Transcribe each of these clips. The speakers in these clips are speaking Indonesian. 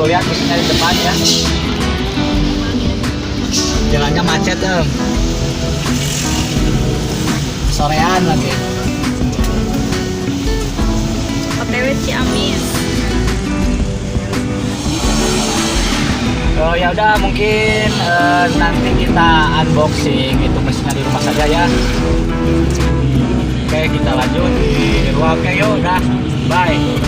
tuh lihat musiknya di depan ya. Jalannya macet tuh. Sorean lagi. OTW Ciamis. Ya udah mungkin nanti kita unboxing itu mesinnya di rumah saja ya. Oke, kita lanjut di ruang. Oke, yuk udah. Bye.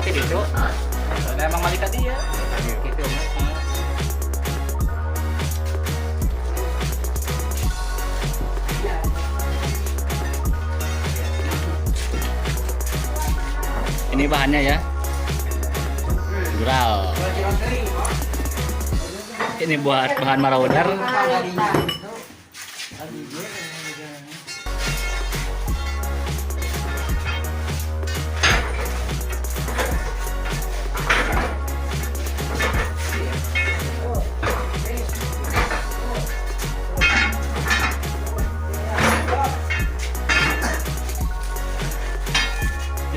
mati gitu. Soalnya emang malaikat dia. Gitu. Ini bahannya ya. Gural. Ini buat bahan marawudar.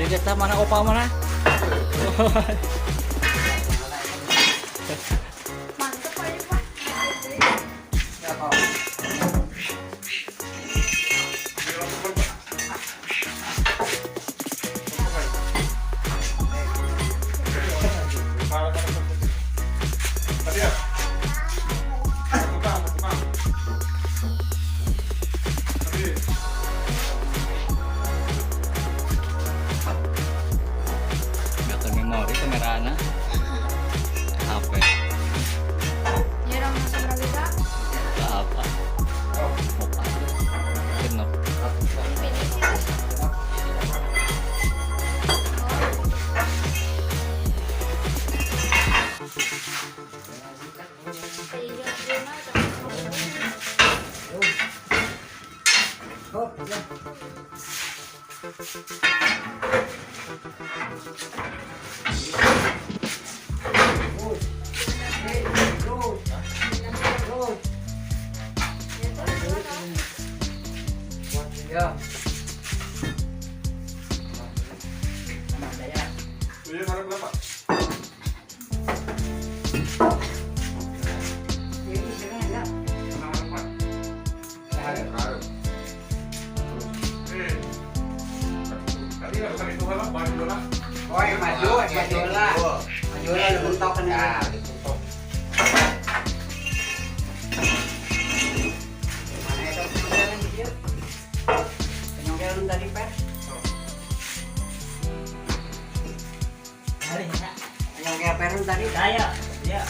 Jadi kita mana opa mana? Mantap aja Pak. Gak memori kameranya. HP. Ya orang masuk berapa? Gak apa. Opa. Genep. Tadi saya, ya.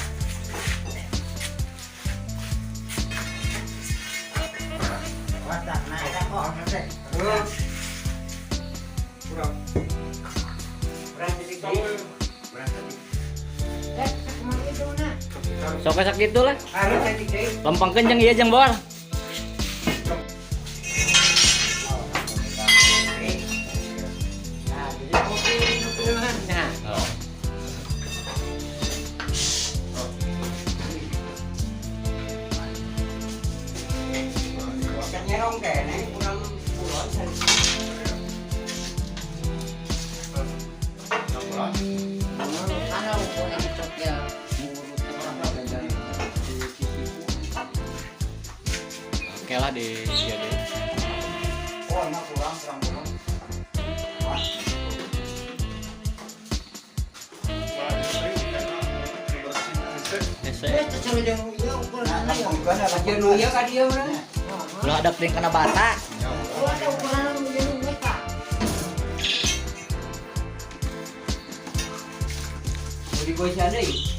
Wadah, naik dah kok. Kurang sedikit. Sok sakit itu lah. Harus sedikit. Lempang kenceng iya jeng bor. Nah, jadi kopi nutulan. Nah, Oh. kan nyerong kene kurang puluhan saya. Ano ko ang chokya. Oke lah di dia deh. Oh, enak kurang puluhan. Ese. Itu cuma jangan iya ukuran ana ya. Aja nu ya ka dia urang. Ulah ada ting kena bata. Oh, ada ukuran anu jeung mereka. Mau digoyah deui.